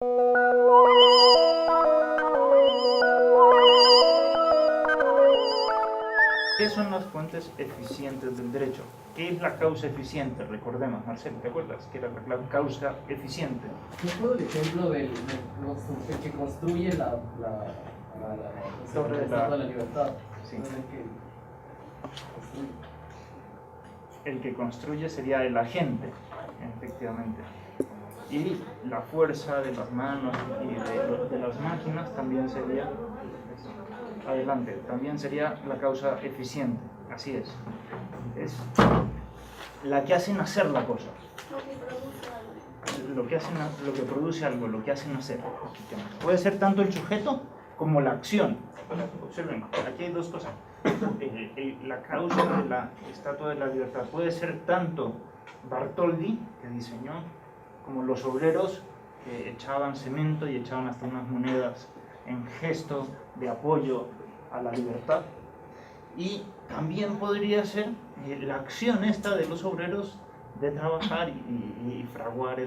¿Qué son las fuentes eficientes del derecho? ¿Qué es la causa eficiente? Recordemos, Marcelo, ¿te acuerdas? ¿Qué era la causa eficiente? ¿No puedo el ejemplo del que construye Torre de Estatua de la Libertad? Sí. El que construye sería el agente, efectivamente. Y la fuerza de las manos y de las máquinas también sería, adelante, también sería la causa eficiente. Así es. Es la que hace nacer la cosa. Lo que produce algo, lo que hace nacer. Puede ser tanto el sujeto como la acción. Observen, aquí hay dos cosas. La causa de la Estatua de la Libertad puede ser tanto Bartoldi, que diseñó, como los obreros que echaban cemento y echaban hasta unas monedas en gesto de apoyo a la libertad. Y también podría ser la acción esta de los obreros de trabajar y fraguar,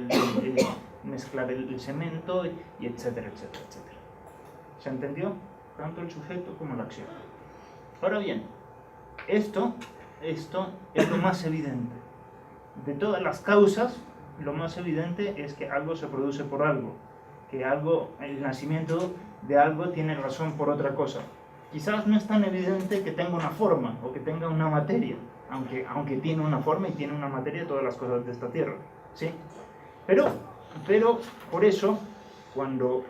mezclar el cemento y etcétera, etcétera, etcétera. ¿Se entendió? Tanto el sujeto como la acción. Ahora bien, esto es lo más evidente. De todas las causas, lo más evidente es que algo se produce por algo, que el nacimiento de algo tiene razón por otra cosa. Quizás no es tan evidente que tenga una forma o que tenga una materia, aunque tiene una forma y tiene una materia todas las cosas de esta tierra, ¿sí? Pero por eso,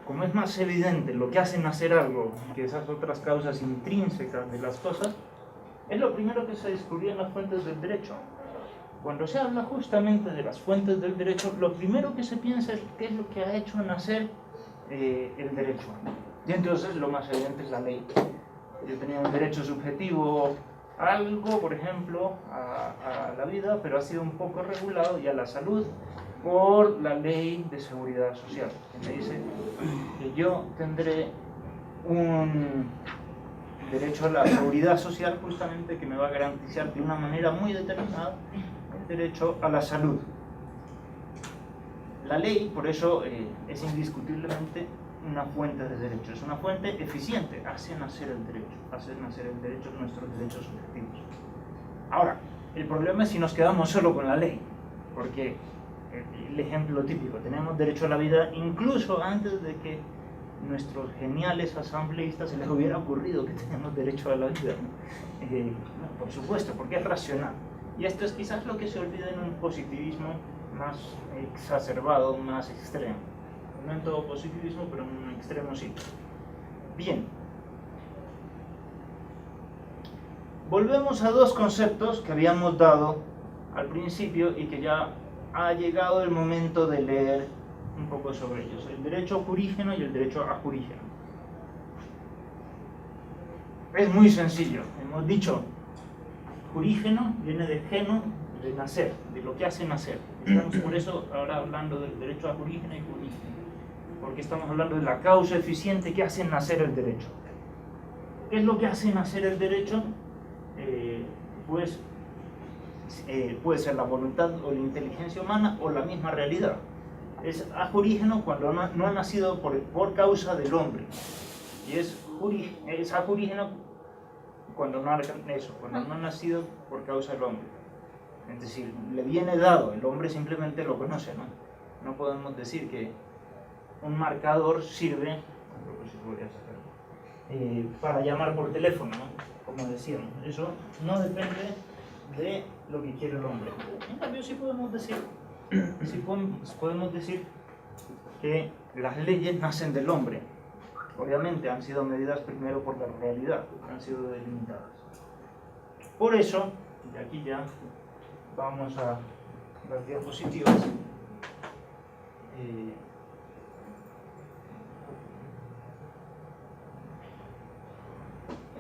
como es más evidente lo que hace nacer algo que esas otras causas intrínsecas de las cosas, es lo primero que se descubrió en las fuentes del derecho. Cuando se habla justamente de las fuentes del derecho, lo primero que se piensa es qué es lo que ha hecho nacer el derecho. Y entonces lo más evidente es la ley. Yo tenía un derecho subjetivo a algo, por ejemplo, a la vida, pero ha sido un poco regulado, y a la salud, por la ley de seguridad social, que me dice que yo tendré un derecho a la seguridad social justamente que me va a garantizar de una manera muy determinada el derecho a la salud. La ley, por eso, es indiscutiblemente una fuente de derecho, es una fuente eficiente, hace nacer el derecho, nuestros derechos subjetivos. Ahora, el problema es si nos quedamos solo con la ley, porque el ejemplo típico, tenemos derecho a la vida incluso antes de que nuestros geniales asambleístas se les hubiera ocurrido que tenemos derecho a la vida. Por supuesto, porque es racional. Y esto es quizás lo que se olvida en un positivismo más exacerbado, más extremo. No en todo positivismo, pero en un extremo sí. Bien. Volvemos a dos conceptos que habíamos dado al principio y que ya ha llegado el momento de leer un poco sobre ellos: el derecho jurígeno y el derecho ajurígeno. Es muy sencillo. Hemos dicho, jurígeno viene de geno, de nacer, de lo que hace nacer. Estamos por eso ahora hablando del derecho ajurígeno y jurígeno, porque estamos hablando de la causa eficiente que hace nacer el derecho. ¿Qué es lo que hace nacer el derecho? Puede ser la voluntad o la inteligencia humana o la misma realidad. Es ajurígeno cuando no ha nacido por causa del hombre, y es ajurígeno cuando no ha nacido por causa del hombre. Es decir, le viene dado, el hombre simplemente lo conoce, ¿no? No podemos decir que un marcador sirve para llamar por teléfono, ¿no? Como decíamos, eso no depende de lo que quiere el hombre. En cambio, sí podemos decir que las leyes nacen del hombre. Obviamente han sido medidas primero por la realidad, han sido delimitadas. Por eso, de aquí ya vamos a las diapositivas.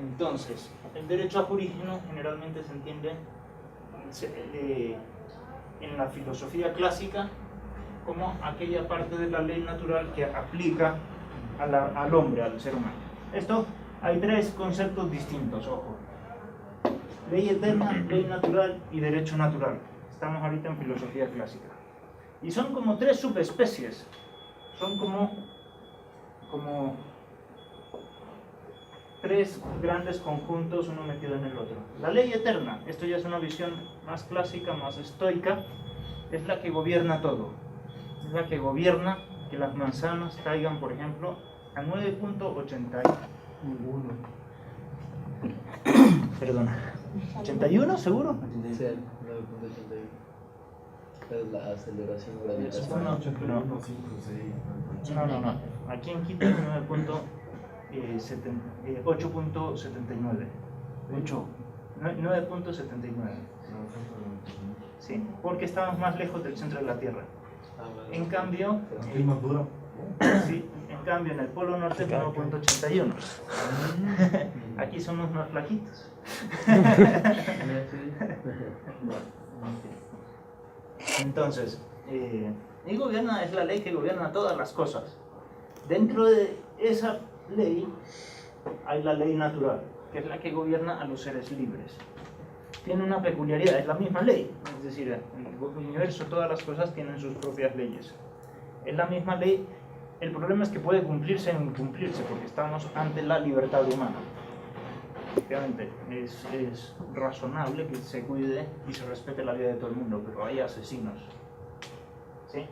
Entonces, el derecho ajurígeno generalmente se entiende en la filosofía clásica como aquella parte de la ley natural que aplica al hombre, al ser humano. Esto, hay tres conceptos distintos, ojo: ley eterna, ley natural y derecho natural. Estamos ahorita en filosofía clásica. Y son como tres subespecies son como tres grandes conjuntos, uno metido en el otro. La ley eterna, esto ya es una visión más clásica, más estoica, es la que gobierna todo. Es la que gobierna que las manzanas caigan, por ejemplo, a 9.81. Perdona. ¿81 seguro? Sí, 9.81. Es la aceleración gravitacional. No. Aquí en Quito es 8.79. 9.79. Sí, porque estamos más lejos del centro de la Tierra. En cambio, sí, en cambio en el Polo Norte es 9.81. Aquí somos más flaquitos. Entonces, y gobierna, es la ley que gobierna todas las cosas. Dentro de esa ley hay la ley natural, que es la que gobierna a los seres libres. Tiene una peculiaridad, es la misma ley, es decir, el universo, todas las cosas tienen sus propias leyes. Es la misma ley, el problema es que puede cumplirse o incumplirse, porque estamos ante la libertad humana. Obviamente, es razonable que se cuide y se respete la vida de todo el mundo, pero hay asesinos. ¿Sí?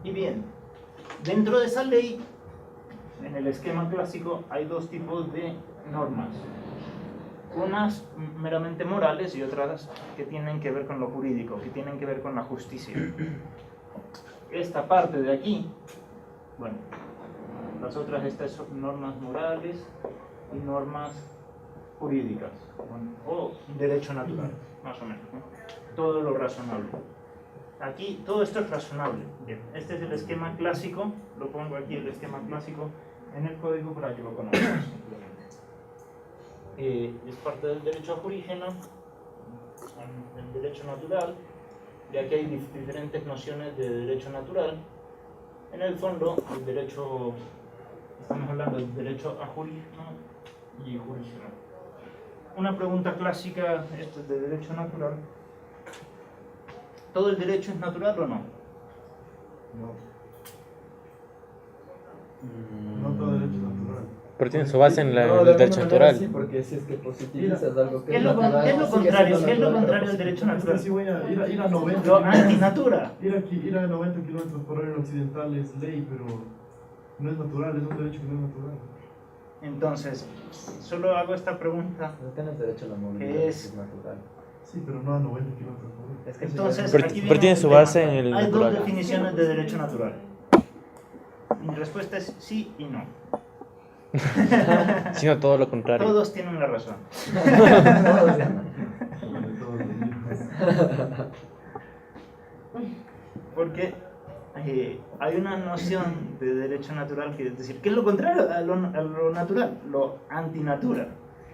Y bien, dentro de esa ley, en el esquema clásico, hay dos tipos de normas. Unas meramente morales y otras que tienen que ver con lo jurídico, que tienen que ver con la justicia. Esta parte de aquí, bueno, las otras, estas son normas morales y normas jurídicas, o derecho natural, más o menos, ¿no? Todo lo razonable. Aquí todo esto es razonable. Bien, este es el esquema clásico, lo pongo aquí el esquema clásico en el código para que lo conozcamos. Es parte del derecho aborígeno, el derecho natural, y aquí hay diferentes nociones de derecho natural. En el fondo, el derecho, estamos hablando del derecho aborígeno y jurígeno. Una pregunta clásica, esto es de derecho natural. ¿Todo el derecho es natural o no? No todo derecho es natural. Pero tiene su base en el de derecho alguna manera natural. sí, porque si es que positivizas algo que ¿Qué es lo natural, contrario? sigue ¿Qué es siendo lo natural, contrario pero del derecho Es que natural? si voy a ir a 90 Lo kilómetros, antinatura. ir a 90 kilómetros por hora en occidental es ley, pero no es natural, es un derecho que no es natural. Entonces, solo hago esta pregunta. No tienes derecho a la movilidad, ¿Qué que es? es natural. Sí, pero no a 90 kilómetros por hora. Es que Entonces, Pero- aquí pero viene tiene un su tema. base en el Hay dos natural. definiciones de derecho natural. Mi respuesta es sí y no. Sino todo lo contrario. Todos tienen la razón. Todos ganan. Sobre todo los mismos. Porque hay una noción de derecho natural que es decir, ¿qué es lo contrario a lo natural? Lo antinatura.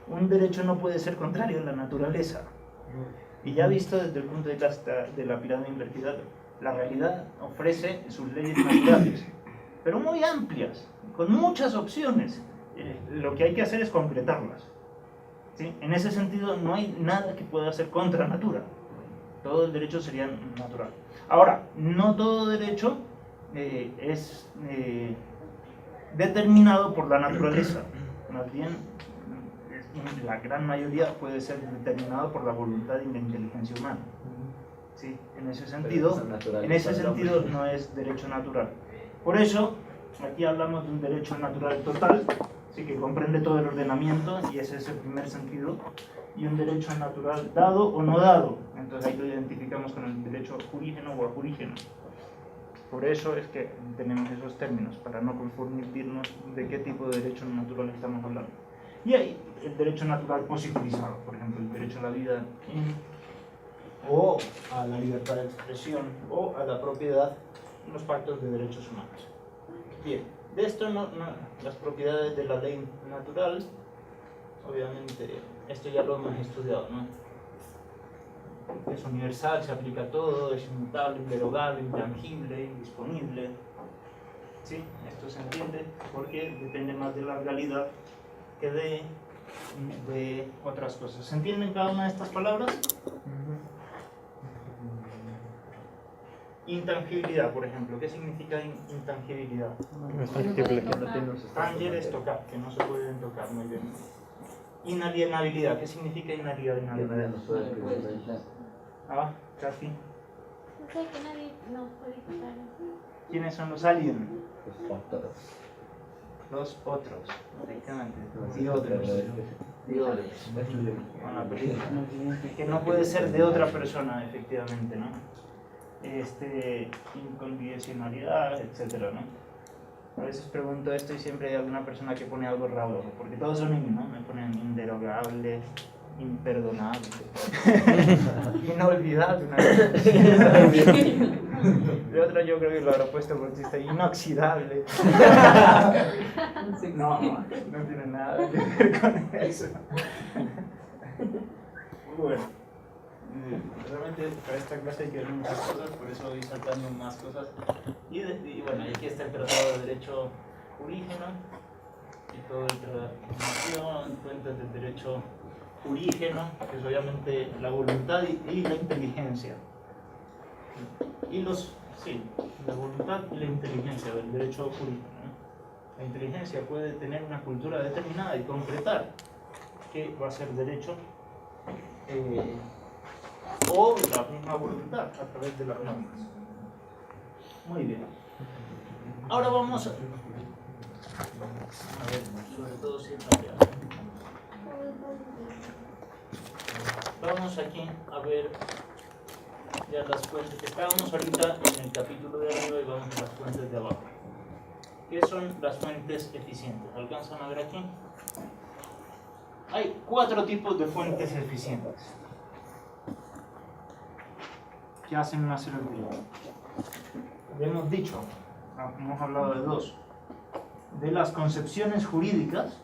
Un derecho no puede ser contrario a la naturaleza. Y ya visto desde el punto de vista de la pirámide invertida, la realidad ofrece sus leyes naturales, pero muy amplias, con muchas opciones. Lo que hay que hacer es concretarlas. ¿Sí? En ese sentido, no hay nada que pueda ser contra natura. Todo el derecho sería natural. Ahora, no todo derecho es determinado por la naturaleza. Más bien, la gran mayoría puede ser determinado por la voluntad y la inteligencia humana. ¿Sí? En ese sentido no es derecho natural. Por eso, aquí hablamos de un derecho natural total, ¿sí? Que comprende todo el ordenamiento, y ese es el primer sentido, y un derecho natural dado o no dado. Entonces ahí lo identificamos con el derecho jurígeno o ajurígeno. Por eso es que tenemos esos términos, para no confundirnos de qué tipo de derecho natural estamos hablando. Y hay el derecho natural positivizado, por ejemplo, el derecho a la vida o a la libertad de expresión o a la propiedad en los pactos de derechos humanos. Bien, de esto las propiedades de la ley natural, obviamente, esto ya lo hemos estudiado, ¿no? Es universal, se aplica a todo, es inmutable, inderogable, intangible, indisponible. ¿Sí? Esto se entiende porque depende más de la realidad que de otras cosas. ¿Se entienden cada una de estas palabras? Intangibilidad, por ejemplo. ¿Qué significa intangibilidad? No es tangible. Que no tiene un sustrato Tanger es material. tocar, que no se pueden tocar, muy bien. Inalienabilidad, ¿qué significa Que nadie inalienabilidad? nos puede privilegiar. Ah, casi. No sé que nadie nos puede quitar. ¿Quiénes son los aliens? Los otros. Los otros, efectivamente. Sí, The others. The others. Una película. Que no puede ser de otra persona, efectivamente, ¿no? Incondicionalidad, etcétera, ¿no? A veces pregunto esto y siempre hay alguna persona que pone algo raro, porque todos son ¿no? Me ponen inderogable, imperdonable, inolvidable. De otra yo creo que lo habrá puesto por chiste, inoxidable. No, no tiene nada que ver con eso. Bueno, realmente para esta clase hay que ver muchas cosas, por eso voy saltando más cosas. Y bueno, aquí está el Tratado de Derecho Jurígeno y todo el Tratado de Información, fuentes del derecho jurígeno, que es obviamente la voluntad y la inteligencia. Y la voluntad y la inteligencia del derecho jurídico, ¿no? La inteligencia puede tener una cultura determinada y concretar qué va a ser derecho, o la misma voluntad a través de las normas. Muy bien. Ahora vamos a ver, sobre todo si vamos aquí a ver ya las fuentes. Estábamos ahorita en el capítulo de arriba y vamos a las fuentes de abajo. ¿Qué son las fuentes eficientes? ¿Alcanzan a ver aquí? Hay 4 tipos de fuentes eficientes que hacen nacer el derecho. Hemos dicho, hemos hablado de 2, de las concepciones jurídicas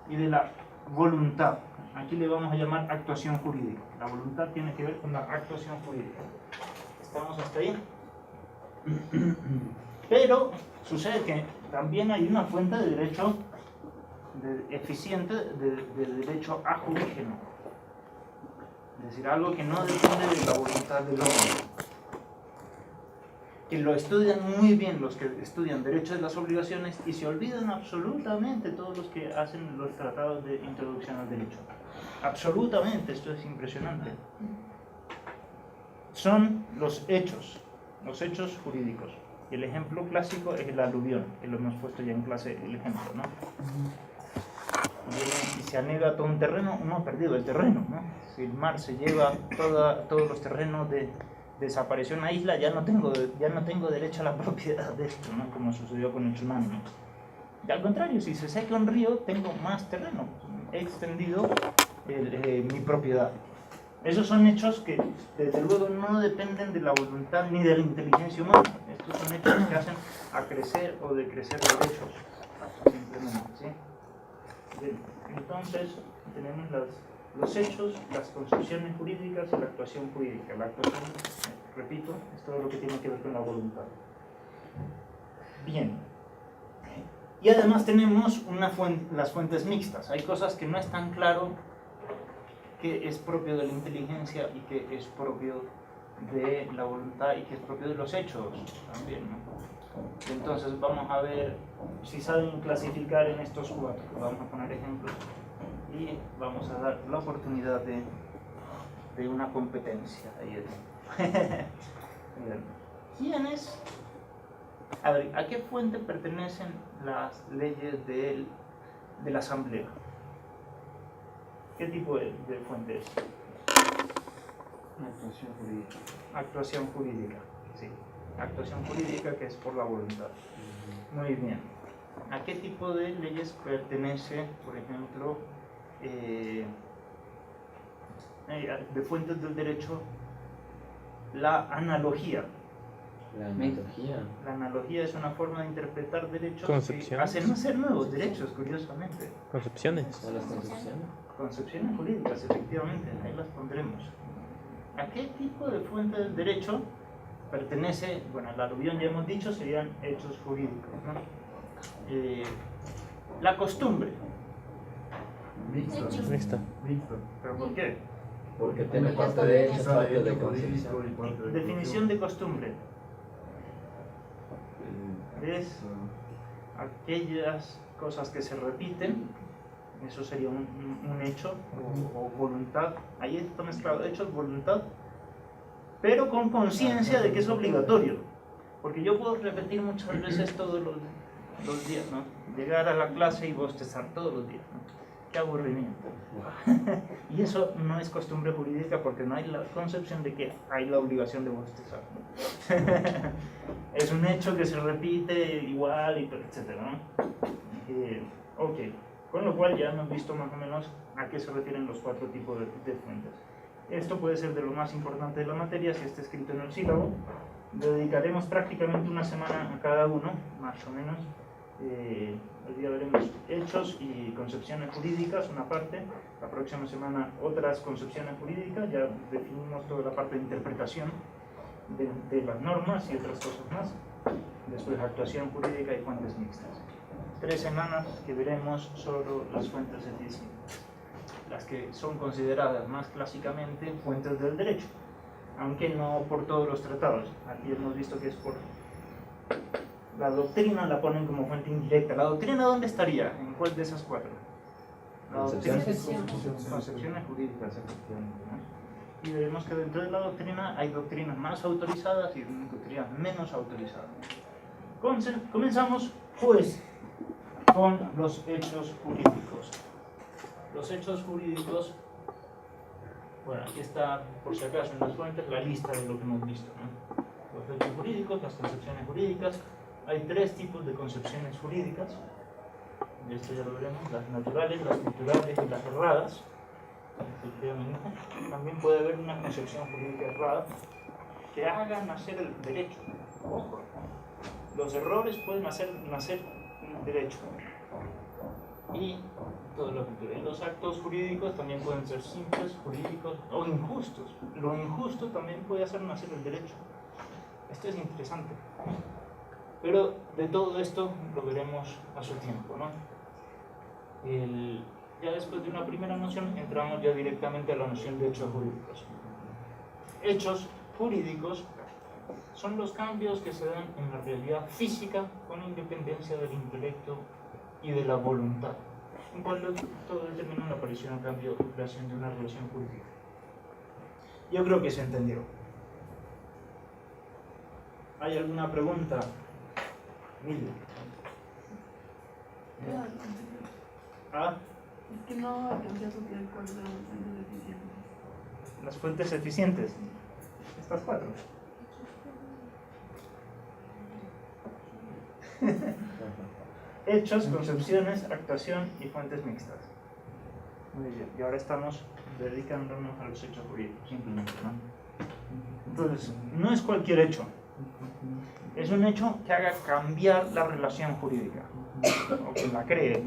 y de la voluntad. Aquí le vamos a llamar actuación jurídica. La voluntad tiene que ver con la actuación jurídica. ¿Estamos hasta ahí? Pero sucede que también hay una fuente de derecho eficiente de derecho ajurígeno. Es decir, algo que no depende de la voluntad del hombre. Que lo estudian muy bien los que estudian derecho de las obligaciones y se olvidan absolutamente todos los que hacen los tratados de introducción al derecho. Absolutamente, esto es impresionante. Son los hechos jurídicos. Y el ejemplo clásico es el aluvión, que lo hemos puesto ya en clase el ejemplo, ¿no? Si se anega todo un terreno, uno ha perdido el terreno, ¿no? Si el mar se lleva todos los terrenos desapareció una isla, ya no tengo derecho a la propiedad de esto, ¿no? Como sucedió con el tsunami. Y al contrario, si se seca un río, tengo más terreno, he extendido mi propiedad. Esos son hechos que desde luego no dependen de la voluntad ni de la inteligencia humana. Estos son hechos que hacen a crecer o decrecer derechos, simplemente, ¿sí? Bien, entonces tenemos los hechos, las concepciones jurídicas y la actuación jurídica. La actuación, repito, es todo lo que tiene que ver con la voluntad. Bien. Y además tenemos las fuentes mixtas. Hay cosas que no es tan claro que es propio de la inteligencia y que es propio de la voluntad y que es propio de los hechos también, ¿no? Entonces vamos a ver si saben clasificar en estos 4. Vamos a poner ejemplos y vamos a dar la oportunidad de una competencia. Ahí ¿Quiénes? A ver, ¿a qué fuente pertenecen las leyes de la Asamblea? ¿Qué tipo de fuente es? Actuación jurídica. Actuación jurídica, sí. Actuación jurídica que es por la voluntad. Muy bien. ¿A qué tipo de leyes pertenece, por ejemplo, de fuentes del derecho, la analogía? La analogía. La analogía es una forma de interpretar derechos que Concepciones. hacen nacer nuevos derechos, curiosamente. Concepciones. ¿O las concepciones? Concepciones jurídicas, efectivamente, ahí las pondremos. ¿A qué tipo de fuente del derecho pertenece? Bueno, el aluvión ya hemos dicho, serían hechos jurídicos, ¿no? La costumbre. Mixto. Mixta. Mixto. ¿Pero por qué? Porque tiene parte de hecho, Está parte de hecho concepción. jurídico y parte de Definición de costumbre. Es aquellas cosas que se repiten, eso sería un hecho o voluntad. Ahí está mezclado hechos, voluntad, pero con conciencia de que es obligatorio. Porque yo puedo repetir muchas veces todos los días, ¿no? Llegar a la clase y bostezar todos los días, ¿no? Qué aburrimiento. Y eso no es costumbre jurídica porque no hay la concepción de que hay la obligación de bostezar, ¿no? Es un hecho que se repite igual, y etc., ¿no? Ok, con lo cual ya hemos visto más o menos a qué se refieren los 4 tipos de fuentes. Esto puede ser de lo más importante de la materia si está escrito en el sílabo. Dedicaremos prácticamente una semana a cada uno, más o menos. Hoy día veremos hechos y concepciones jurídicas, una parte. La próxima semana otras concepciones jurídicas. Ya definimos toda la parte de interpretación de las normas y otras cosas más. Después actuación jurídica y fuentes mixtas. 3 semanas que veremos solo las fuentes eficientes, las que son consideradas más clásicamente fuentes del derecho, aunque no por todos los tratados. Aquí hemos visto que es por la doctrina, la ponen como fuente indirecta. ¿La doctrina dónde estaría? ¿En cuál de esas 4? La doctrina, concepciones jurídicas, efectivamente, ¿no? Y veremos que dentro de la doctrina hay doctrinas más autorizadas y doctrinas menos autorizadas. Comenzamos pues con los hechos jurídicos. Los hechos jurídicos, bueno, aquí está por si acaso en las fuentes la lista de lo que hemos visto, ¿no? Los hechos jurídicos, las concepciones jurídicas. Hay 3 tipos de concepciones jurídicas, y esto ya lo veremos: las naturales, las culturales y las erradas. También puede haber una concepción jurídica errada que haga nacer el derecho. Ojo, los errores pueden hacer nacer un derecho. Y todo lo cultural. Y los actos jurídicos también pueden ser simples, jurídicos o injustos. Lo injusto también puede hacer nacer el derecho. Esto es interesante. Pero de todo esto lo veremos a su tiempo, ¿no? Ya después de una primera noción entramos ya directamente a la noción de hechos jurídicos. Hechos jurídicos son los cambios que se dan en la realidad física con independencia del intelecto y de la voluntad, en cual todo determina la aparición o cambio o creación de una relación jurídica. Yo creo que se entendió. ¿Hay alguna pregunta? Mil. ¿Ah? Es que no alcancé a copiar cuáles eran las fuentes eficientes. Las fuentes eficientes. Estas 4. Hechos, concepciones, actuación y fuentes mixtas. Muy bien. Y ahora estamos dedicándonos a los hechos jurídicos, simplemente, ¿no? Entonces, no es cualquier hecho. Es un hecho que haga cambiar la relación jurídica, o que la cree,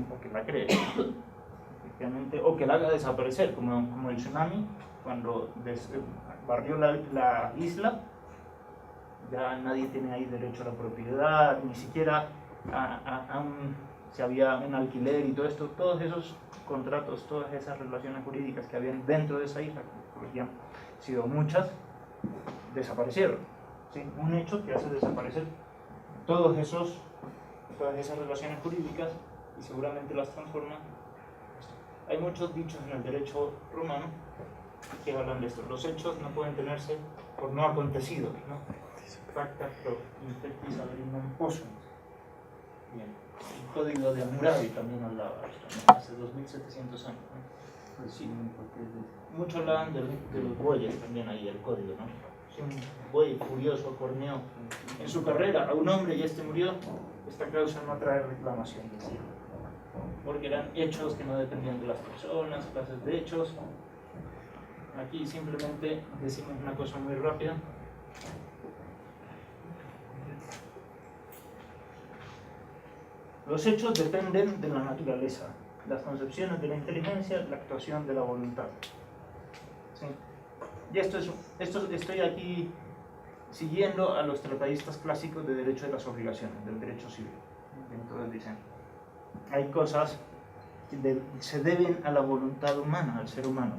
efectivamente, o que la haga desaparecer, como el tsunami, cuando barrió la isla. Ya nadie tiene ahí derecho a la propiedad, ni siquiera si había un alquiler y todo esto, todos esos contratos, todas esas relaciones jurídicas que habían dentro de esa isla, que han sido muchas, desaparecieron. ¿Sí? Un hecho que hace desaparecer todas esas relaciones jurídicas y seguramente las transforma. Hay muchos dichos en el derecho romano que hablan de esto. Los hechos no pueden tenerse por no acontecidos, ¿no? Pacta pro infectis averibum possum. Bien. El código de Hammurabi también hablaba de esto, ¿no? Hace 2700 años, ¿no? Sí. Muchos hablaban de los bueyes también ahí, el código, ¿no? Si un buey furioso corneó en su carrera a un hombre y este murió, esta causa no trae reclamación, decía. Porque eran hechos que no dependían de las personas, clases de hechos. Aquí simplemente decimos una cosa muy rápida. Los hechos dependen de la naturaleza, las concepciones de la inteligencia, la actuación de la voluntad. ¿Sí? Y estoy aquí siguiendo a los tratadistas clásicos de derecho de las obligaciones, del derecho civil. Entonces dicen, hay cosas que se deben a la voluntad humana, al ser humano.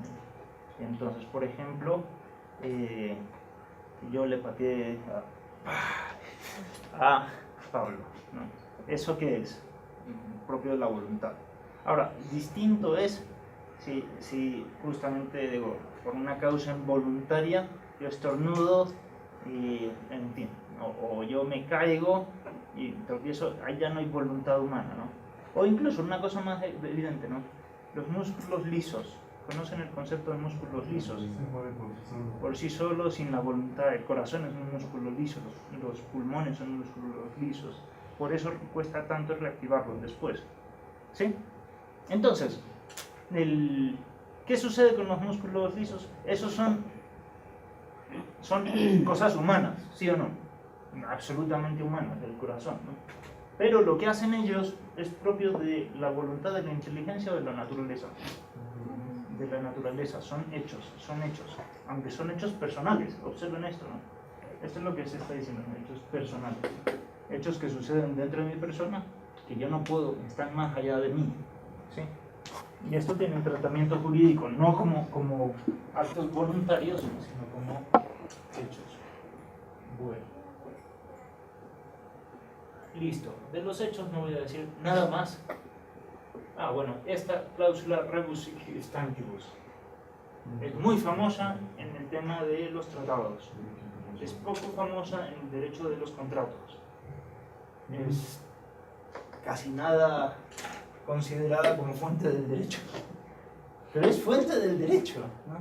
Entonces, por ejemplo, yo le pateé a Pablo, ¿no? ¿Eso qué es? Propio de la voluntad. Ahora, distinto es si justamente digo, por una causa involuntaria yo estornudo y, en fin, o yo me caigo y tropiezo, ahí ya no hay voluntad humana, ¿no? O incluso una cosa más evidente, ¿no? Los músculos lisos. ¿Conocen el concepto de músculos lisos? Se mueve por sí solo. Por sí solo, sin la voluntad. El corazón es un músculo liso, los pulmones son músculos lisos. Por eso cuesta tanto reactivarlos después. ¿Sí? Entonces, ¿qué sucede con los músculos lisos? Esos son cosas humanas, ¿sí o no? Absolutamente humanas, del corazón, ¿no? Pero lo que hacen ellos es propio de la voluntad, de la inteligencia o de la naturaleza. De la naturaleza, son hechos, aunque son hechos personales. Observen esto, ¿no? Esto es lo que se está diciendo, hechos personales, hechos que suceden dentro de mi persona, que yo no puedo, están más allá de mí, ¿sí? Y esto tiene un tratamiento jurídico, no como actos voluntarios, sino como hechos. Bueno, listo, de los hechos no voy a decir nada más. Bueno, esta cláusula rebus sic stantibus es muy famosa en el tema de los tratados, es poco famosa en el derecho de los contratos, es casi nada considerada como fuente del derecho, pero es fuente del derecho, ¿no?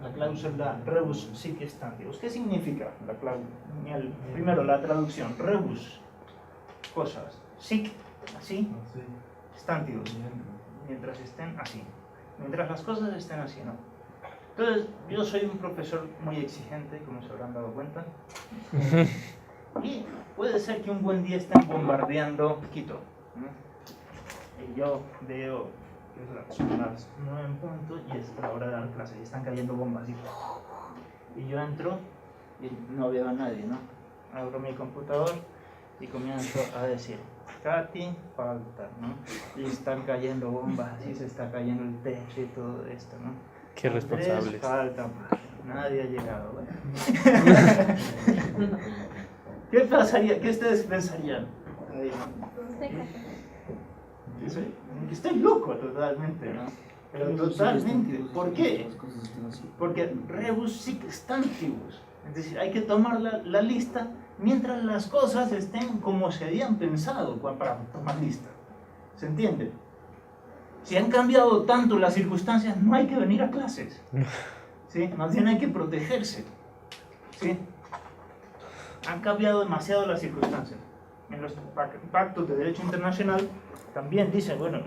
La cláusula rebus sic stantibus. ¿Qué significa la cláusula? Primero la traducción, rebus, cosas, sic, así, stantibus, mientras estén así, mientras las cosas estén así, ¿no? Entonces, yo soy un profesor muy exigente, como se habrán dado cuenta, y puede ser que un buen día estén bombardeando Quito, ¿no? Y yo veo que son las 9 en punto y es la hora de dar clase y están cayendo bombas y yo entro y no veo a nadie, ¿no? Abro mi computador y comienzo a decir Katy, falta, ¿no? Y están cayendo bombas, así se está cayendo el techo y todo esto, ¿no? Qué responsables. Faltan, nadie ha llegado. Bueno. ¿Qué pasaría? ¿Qué ustedes pensarían? Que estoy loco totalmente, ¿no? Pero totalmente. ¿Por qué? Porque rebus sic stantibus. Es decir, hay que tomar la lista mientras las cosas estén como se habían pensado para tomar lista. ¿Se entiende? Si han cambiado tanto las circunstancias, no hay que venir a clases, ¿sí? Más bien hay que protegerse, ¿sí? Han cambiado demasiado las circunstancias. En los pactos de derecho internacional también dice, bueno,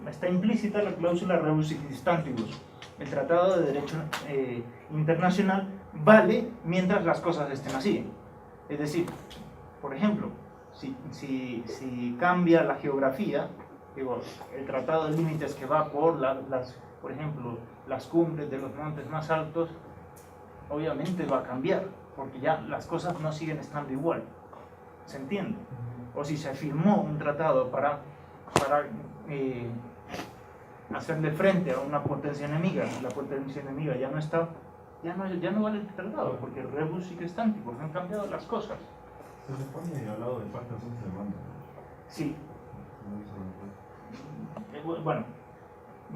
está implícita la cláusula rebus sic stantibus. El tratado de derecho internacional vale mientras las cosas estén así. Es decir, por ejemplo, si cambia la geografía, digo, el tratado de límites que va por por ejemplo, las cumbres de los montes más altos, obviamente va a cambiar, porque ya las cosas no siguen estando igual. ¿Se entiende? O si se firmó un tratado para hacerle frente a una potencia enemiga, la potencia enemiga ya no está, ya no vale el tratado, porque rebus sic stantibus, han cambiado las cosas. Se supone al lado de pactas un se manda. Sí. Bueno,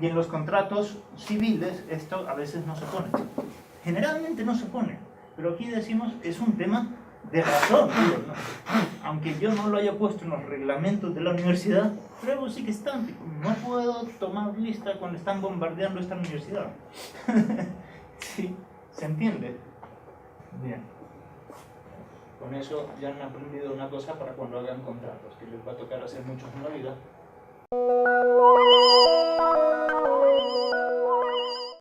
y en los contratos civiles esto a veces no se pone. Generalmente no se pone, pero aquí decimos es un tema de razón, ¿no? Aunque yo no lo haya puesto en los reglamentos de la universidad, rebus sic stantibus, no puedo tomar lista cuando están bombardeando esta universidad. ¿Sí? ¿Se entiende? Bien. Con eso ya han aprendido una cosa para cuando hagan contratos, que les va a tocar hacer muchos en la vida.